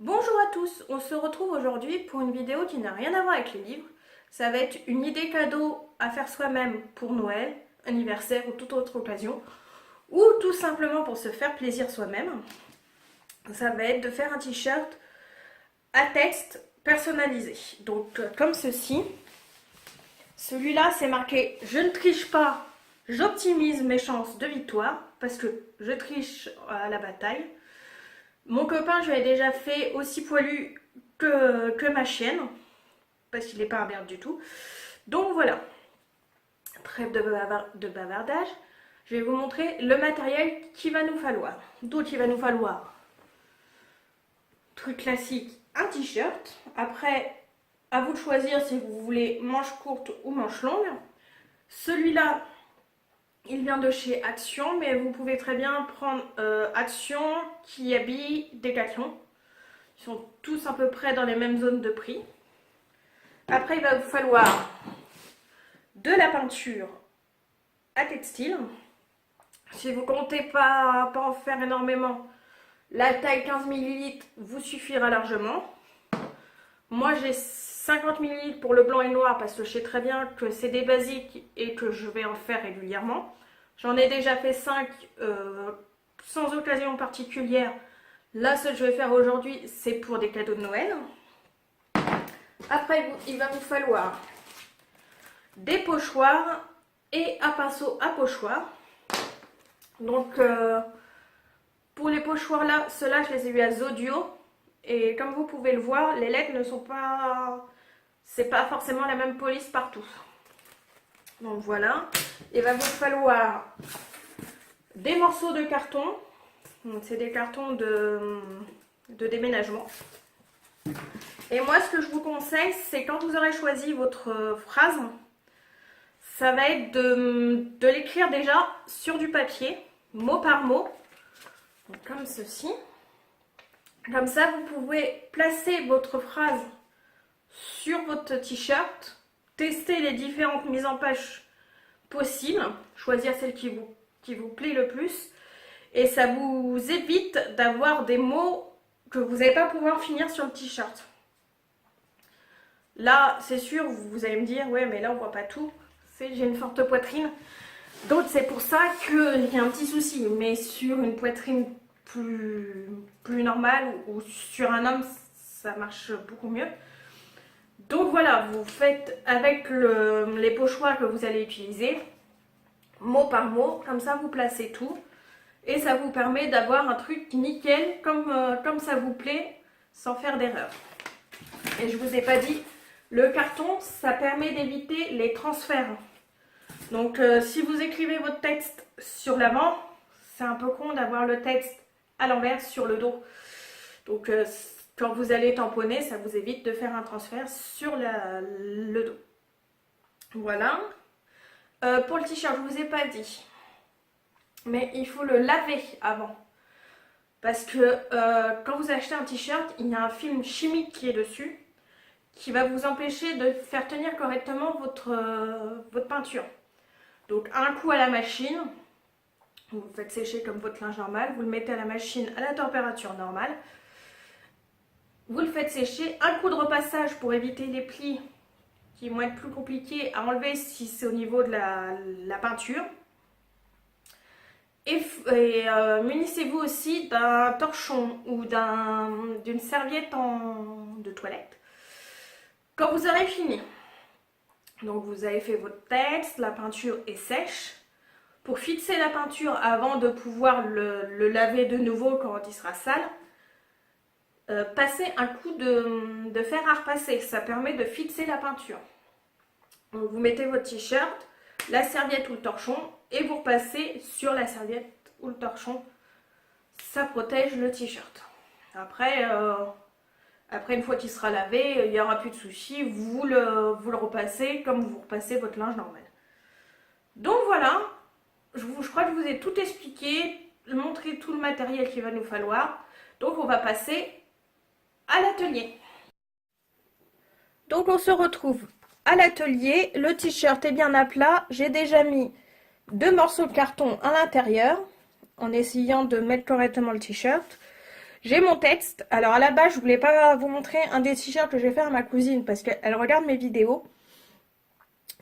Bonjour à tous, on se retrouve aujourd'hui pour une vidéo qui n'a rien à voir avec les livres. Ça va être une idée cadeau à faire soi-même pour Noël, anniversaire ou toute autre occasion, ou tout simplement pour se faire plaisir soi-même. Ça va être de faire un t-shirt à texte personnalisé. Donc comme ceci. Celui-là c'est marqué « Je ne triche pas, j'optimise mes chances de victoire » parce que je triche à la bataille. Mon copain, je l'ai déjà fait aussi poilu que ma chienne, parce qu'il n'est pas un merde du tout. Donc voilà, trêve de bavardage. Je vais vous montrer le matériel qu'il va nous falloir. Donc il va nous falloir, truc classique, un t-shirt. Après, à vous de choisir si vous voulez manche courte ou manche longue. Celui-là, il vient de chez Action, mais vous pouvez très bien prendre Action, Kiabi, Decathlon. Ils sont tous à peu près dans les mêmes zones de prix. Après, il va vous falloir de la peinture à textile. Si vous comptez pas en faire énormément, la taille 15 ml vous suffira largement. Moi, j'ai 50 ml pour le blanc et le noir parce que je sais très bien que c'est des basiques et que je vais en faire régulièrement. J'en ai déjà fait 5 sans occasion particulière. Là, ce que je vais faire aujourd'hui, c'est pour des cadeaux de Noël. Après, il va vous falloir des pochoirs et un pinceau à pochoir. Donc, pour les pochoirs là, ceux-là, je les ai eu à Zodio. Et comme vous pouvez le voir, les lettres ne sont pas... C'est pas forcément la même police partout. Donc voilà. Il va vous falloir des morceaux de carton. C'est des cartons de déménagement. Et moi, ce que je vous conseille, c'est quand vous aurez choisi votre phrase, ça va être de l'écrire déjà sur du papier, mot par mot, donc comme ceci. Comme ça, vous pouvez placer votre phrase sur votre t-shirt, tester les différentes mises en page possibles, choisir celle qui vous plaît le plus, et ça vous évite d'avoir des mots que vous n'allez pas pouvoir finir sur le t-shirt. Là, c'est sûr, vous allez me dire, ouais, mais là, on voit pas tout. J'ai une forte poitrine. Donc, c'est pour ça qu'il y a un petit souci. Mais sur une poitrine plus normale ou sur un homme, ça marche beaucoup mieux. Donc, voilà, vous faites avec les pochoirs que vous allez utiliser, mot par mot. Comme ça, vous placez tout. Et ça vous permet d'avoir un truc nickel, comme ça vous plaît, sans faire d'erreur. Et je vous ai pas dit... Le carton, ça permet d'éviter les transferts. Donc, si vous écrivez votre texte sur l'avant, c'est un peu con d'avoir le texte à l'envers sur le dos. Donc, quand vous allez tamponner, ça vous évite de faire un transfert sur le dos. Voilà. Pour le t-shirt, je ne vous ai pas dit. Mais il faut le laver avant. Parce que quand vous achetez un t-shirt, il y a un film chimique qui est dessus, qui va vous empêcher de faire tenir correctement votre peinture. Donc un coup à la machine, vous le faites sécher comme votre linge normal, vous le mettez à la machine à la température normale, vous le faites sécher, un coup de repassage pour éviter les plis qui vont être plus compliqués à enlever si c'est au niveau de la peinture. Et munissez-vous aussi d'un torchon ou d'une serviette de toilette. Quand vous aurez fini, donc vous avez fait votre texte, la peinture est sèche. Pour fixer la peinture avant de pouvoir le laver de nouveau quand il sera sale, passez un coup de fer à repasser. Ça permet de fixer la peinture. Donc vous mettez votre t-shirt, la serviette ou le torchon et vous repassez sur la serviette ou le torchon. Ça protège le t-shirt. Après, une fois qu'il sera lavé, il n'y aura plus de soucis. Vous le repassez comme vous repassez votre linge normal. Donc voilà, je crois que je vous ai tout expliqué, montré tout le matériel qu'il va nous falloir. Donc on va passer à l'atelier. Donc on se retrouve à l'atelier. Le t-shirt est bien à plat. J'ai déjà mis 2 morceaux de carton à l'intérieur en essayant de mettre correctement le t-shirt. J'ai mon texte. Alors à la base, je voulais pas vous montrer un des t-shirts que je vais faire à ma cousine parce qu'elle regarde mes vidéos.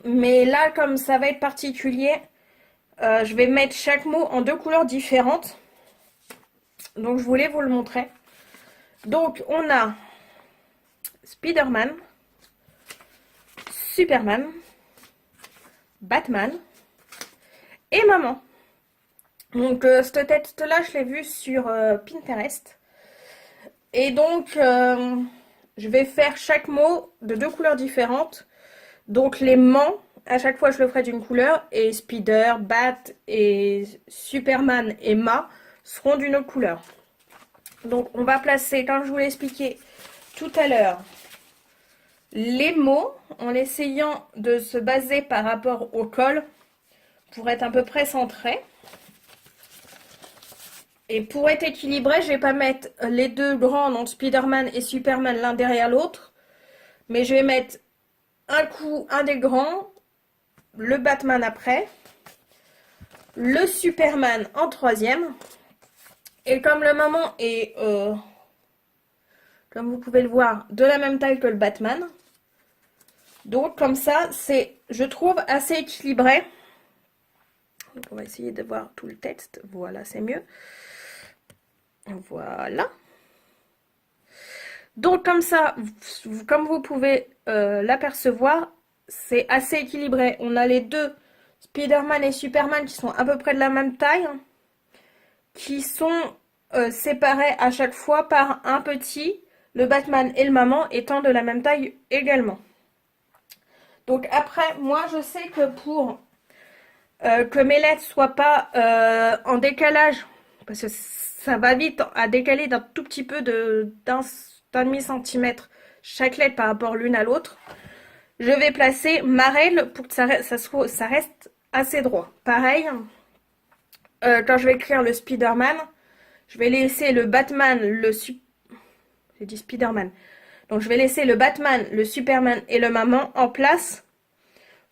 Mais là, comme ça va être particulier, je vais mettre chaque mot en 2 couleurs différentes. Donc je voulais vous le montrer. Donc on a Spider-Man, Superman, Batman et Maman. Donc ce texte-là, je l'ai vu sur Pinterest. Et donc, je vais faire chaque mot de 2 couleurs différentes. Donc les mans, à chaque fois je le ferai d'une couleur. Et Spider, Bat et Superman et Ma seront d'une autre couleur. Donc on va placer, comme je vous l'ai expliqué tout à l'heure, les mots en essayant de se baser par rapport au col pour être à peu près centré. Et pour être équilibré, je vais pas mettre les deux grands, donc Spider-Man et Superman, l'un derrière l'autre. Mais je vais mettre un coup, un des grands, le Batman après, le Superman en troisième. Et comme le maman est, comme vous pouvez le voir, de la même taille que le Batman. Donc comme ça, c'est, je trouve, assez équilibré. Donc, on va essayer de voir tout le texte. Voilà, c'est mieux. Voilà. Donc comme ça, comme vous pouvez l'apercevoir, c'est assez équilibré. On a les deux Spider-Man et Superman qui sont à peu près de la même taille, qui sont séparés à chaque fois par un petit, le Batman et le maman étant de la même taille également. Donc après, moi je sais que pour que mes lettres soient pas en décalage, parce que ça va vite à décaler d'un tout petit peu d'un demi-centimètre chaque lettre par rapport l'une à l'autre, je vais placer ma règle pour que ça reste assez droit. Pareil, quand je vais écrire le Spider-Man, je vais laisser le Batman, j'ai dit Spider-Man. Donc je vais laisser le Batman, le Superman et le maman en place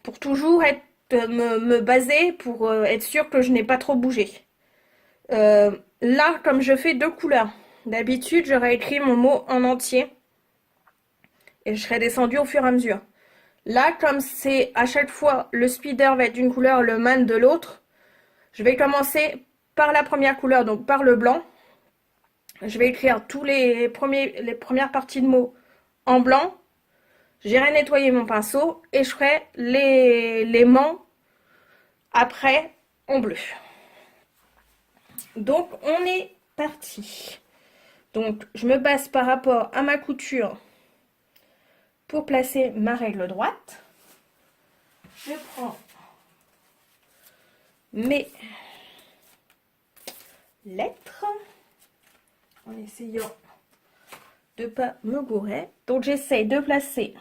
pour toujours me baser pour être sûr que je n'ai pas trop bougé. Là, comme je fais 2 couleurs, d'habitude j'aurais écrit mon mot en entier et je serais descendu au fur et à mesure. Là, comme c'est à chaque fois le Spider va être d'une couleur, le Man de l'autre, je vais commencer par la première couleur, donc par le blanc. Je vais écrire tous les premières parties de mots en blanc. J'irai nettoyer mon pinceau et je ferai les mans après en bleu. Donc on est parti. Donc je me base par rapport à ma couture pour placer ma règle droite. Je prends mes lettres en essayant de ne pas me gourer. Donc j'essaye de placer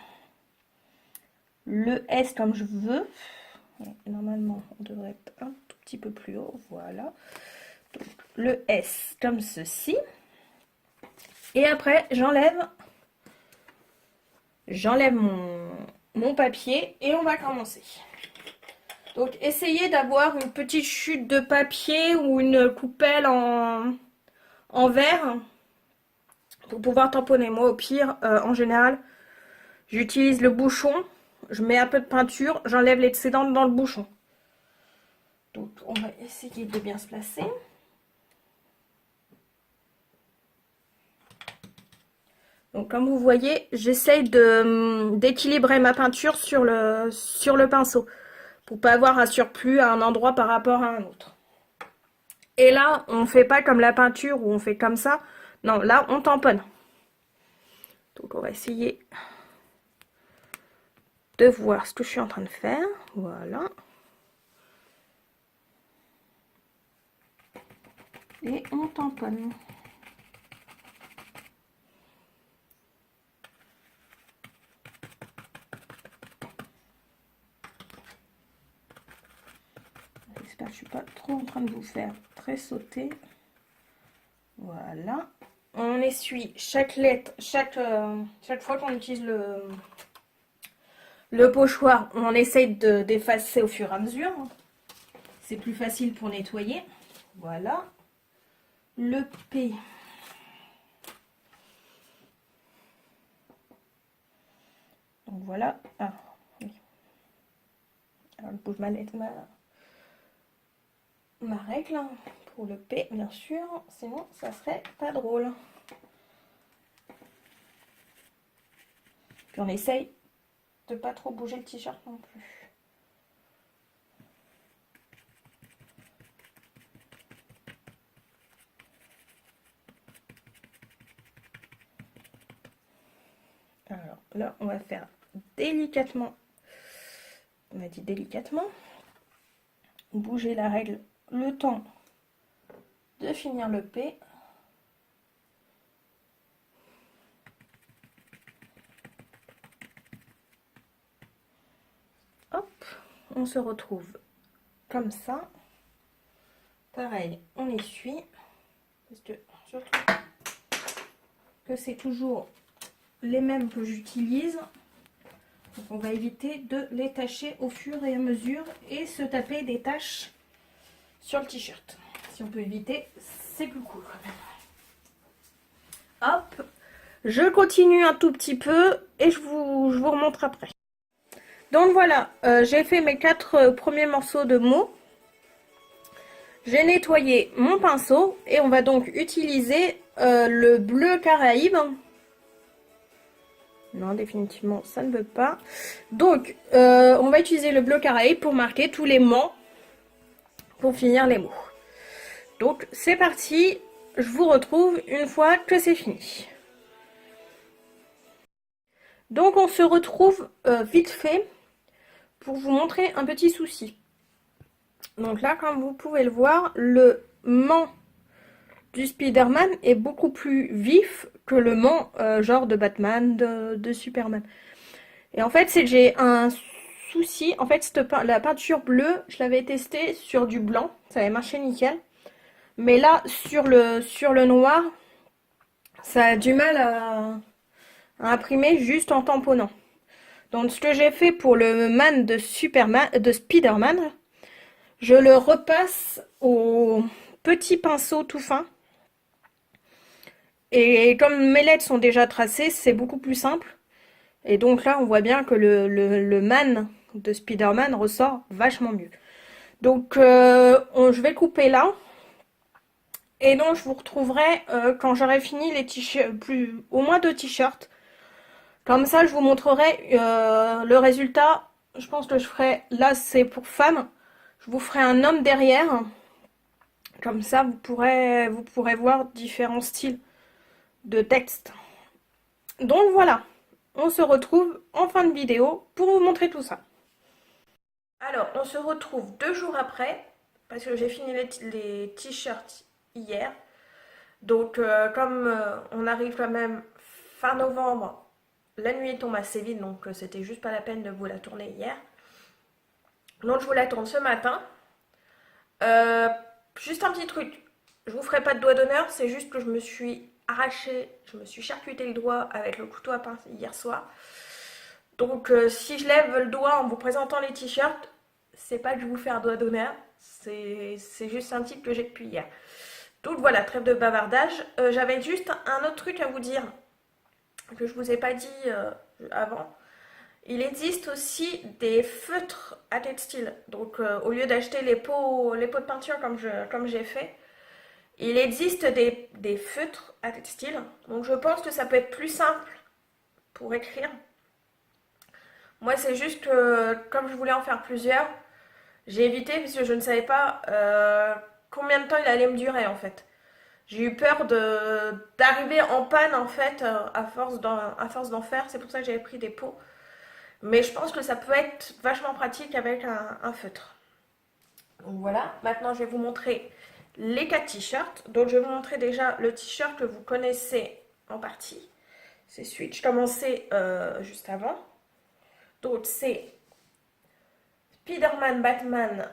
le S comme je veux. Normalement on devrait être un tout petit peu plus haut. Voilà. Donc le S comme ceci. Et après j'enlève mon papier et on va commencer. Donc essayez d'avoir une petite chute de papier ou une coupelle en verre pour pouvoir tamponner. Moi au pire, en général, j'utilise le bouchon, je mets un peu de peinture, j'enlève l'excédent dans le bouchon. Donc on va essayer de bien se placer. Donc comme vous voyez, j'essaye d'équilibrer ma peinture sur le pinceau pour pas avoir un surplus à un endroit par rapport à un autre. Et là, on fait pas comme la peinture où on fait comme ça. Non, là, on tamponne. Donc on va essayer de voir ce que je suis en train de faire. Voilà. Et on tamponne. J'espère que je suis pas trop en train de vous faire très sauter. Voilà. On essuie chaque lettre, chaque fois qu'on utilise le pochoir, on essaye d'effacer au fur et à mesure. C'est plus facile pour nettoyer. Voilà. Le P. Donc voilà. Ah, oui. Alors, je bouge ma règle hein, pour le P, bien sûr. Sinon, ça serait pas drôle. Puis on essaye de pas trop bouger le t-shirt non plus. Alors là, on va faire délicatement. On a dit délicatement. Bouger la règle le temps de finir le P. Hop, on se retrouve comme ça. Pareil, on essuie. Parce que surtout que c'est toujours les mêmes que j'utilise. Donc on va éviter de les tacher au fur et à mesure et se taper des taches sur le t-shirt. Si on peut éviter, c'est plus cool quand même. Hop, je continue un tout petit peu et je vous remontre après. Donc voilà, j'ai fait mes 4 premiers morceaux de mots. J'ai nettoyé mon pinceau et on va donc utiliser le bleu Caraïbe. Non, définitivement, ça ne veut pas. Donc, on va utiliser le bleu Caraïbe pour marquer tous les mots, pour finir les mots. Donc, c'est parti. Je vous retrouve une fois que c'est fini. Donc, on se retrouve vite fait pour vous montrer un petit souci. Donc là, comme vous pouvez le voir, le mant du Spider-Man est beaucoup plus vif que le mant genre de Batman, de Superman. Et en fait, c'est que j'ai un souci. En fait, la peinture bleue, je l'avais testée sur du blanc. Ça avait marché nickel. Mais là, sur le noir, ça a du mal à imprimer juste en tamponnant. Donc, ce que j'ai fait pour le man de Spider-Man, je le repasse au petit pinceau tout fin. Et comme mes lettres sont déjà tracées, c'est beaucoup plus simple. Et donc là, on voit bien que le man de Spider-Man ressort vachement mieux. Donc, je vais couper là. Et donc, je vous retrouverai quand j'aurai fini les t-shirts, au moins 2 t-shirts. Comme ça, je vous montrerai le résultat. Je pense que je ferai, là c'est pour femmes. Je vous ferai un homme derrière. Comme ça, vous pourrez voir différents styles de texte. Donc voilà, on se retrouve en fin de vidéo pour vous montrer tout ça. Alors, on se retrouve 2 jours après, parce que j'ai fini les t-shirts hier. Donc, comme on arrive quand même fin novembre, la nuit tombe assez vite, donc c'était juste pas la peine de vous la tourner hier. Donc, je vous la tourne ce matin. Juste un petit truc, je vous ferai pas de doigt d'honneur, c'est juste que je me suis charcuté le doigt avec le couteau à pince hier soir. Donc si je lève le doigt en vous présentant les t-shirts, c'est pas que je vous fais un doigt d'honneur, c'est juste un type que j'ai depuis hier. Donc voilà, trêve de bavardage. J'avais juste un autre truc à vous dire que je vous ai pas dit avant. Il existe aussi des feutres à textile. Donc au lieu d'acheter les pots de peinture comme j'ai fait, il existe des feutres à textile. Donc je pense que ça peut être plus simple pour écrire. Moi c'est juste que comme je voulais en faire plusieurs, j'ai évité parce que je ne savais pas combien de temps il allait me durer en fait. J'ai eu peur d'arriver en panne en fait à force d'en faire. C'est pour ça que j'avais pris des pots. Mais je pense que ça peut être vachement pratique avec un feutre. Donc voilà, maintenant je vais vous montrer les 4 t-shirts. Donc je vais vous montrer déjà le t-shirt que vous connaissez en partie. C'est celui que je commençais juste avant. Donc c'est Spider-Man, Batman,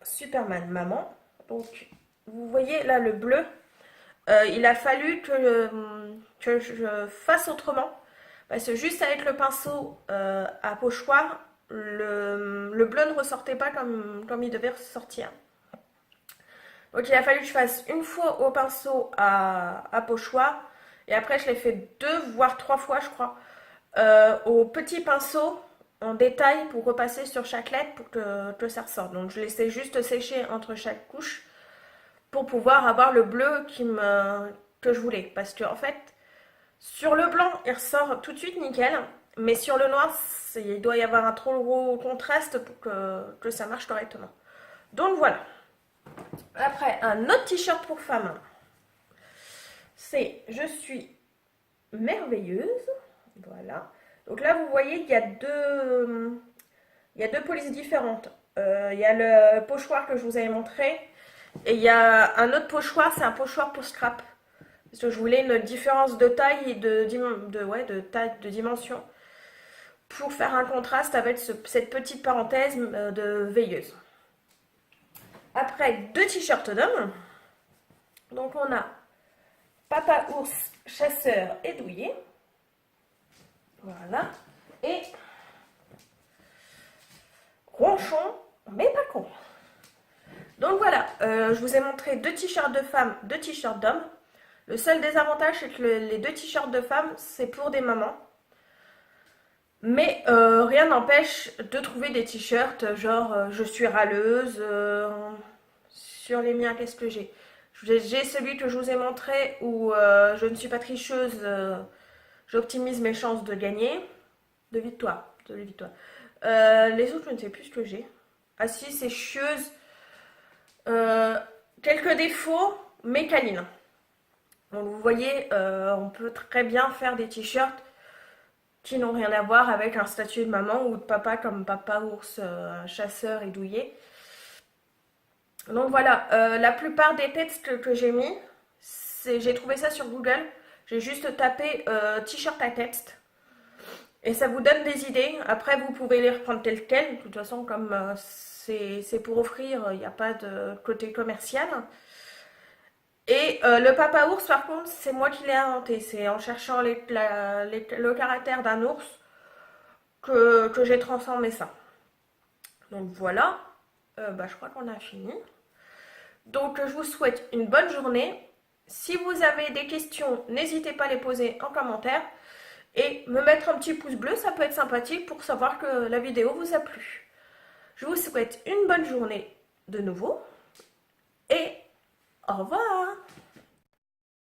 Superman, Maman. Donc vous voyez là le bleu. Il a fallu que je fasse autrement. Parce que juste avec le pinceau à pochoir, le bleu ne ressortait pas comme il devait ressortir. Donc il a fallu que je fasse une fois au pinceau à pochoir. Et après je l'ai fait 2 voire 3 fois je crois au petit pinceau en détail pour repasser sur chaque lettre pour que ça ressorte. Donc je laissais juste sécher entre chaque couche pour pouvoir avoir le bleu que je voulais. Parce que en fait, sur le blanc, il ressort tout de suite nickel. Mais sur le noir, il doit y avoir un trop gros contraste pour que ça marche correctement. Donc voilà. Après, un autre t-shirt pour femme. C'est Je suis merveilleuse. Voilà. Donc là, vous voyez qu'il y a deux polices différentes. Il y a le pochoir que je vous avais montré. Et il y a un autre pochoir, c'est un pochoir pour scrap. Parce que je voulais une différence de taille et de dimension pour faire un contraste avec cette petite parenthèse de veilleuse. Après, deux t-shirts d'hommes. Donc on a Papa ours, chasseur et douillet. Voilà. Et ronchon, mais pas con. Donc voilà, je vous ai montré deux t-shirts de femmes, deux t-shirts d'hommes. Le seul désavantage, c'est que les deux t-shirts de femmes, c'est pour des mamans. Mais rien n'empêche de trouver des t-shirts genre je suis râleuse. Sur les miens, qu'est-ce que j'ai? J'ai celui que je vous ai montré où je ne suis pas tricheuse, j'optimise mes chances de gagner. De victoire. Les autres, je ne sais plus ce que j'ai. Ah si, c'est chieuse. Quelques défauts, mais câline. Donc vous voyez, on peut très bien faire des t-shirts qui n'ont rien à voir avec un statut de maman ou de papa comme Papa ours, chasseur et douillet. Donc voilà, la plupart des textes que j'ai mis, j'ai trouvé ça sur Google. J'ai juste tapé t-shirt à texte. Et ça vous donne des idées. Après, vous pouvez les reprendre telles quelles. De toute façon, comme c'est pour offrir, il n'y a pas de côté commercial. Et le papa ours, par contre, c'est moi qui l'ai inventé. C'est en cherchant le caractère d'un ours que j'ai transformé ça. Donc voilà, je crois qu'on a fini. Donc je vous souhaite une bonne journée. Si vous avez des questions, n'hésitez pas à les poser en commentaire. Et me mettre un petit pouce bleu, ça peut être sympathique pour savoir que la vidéo vous a plu. Je vous souhaite une bonne journée de nouveau. Et au revoir!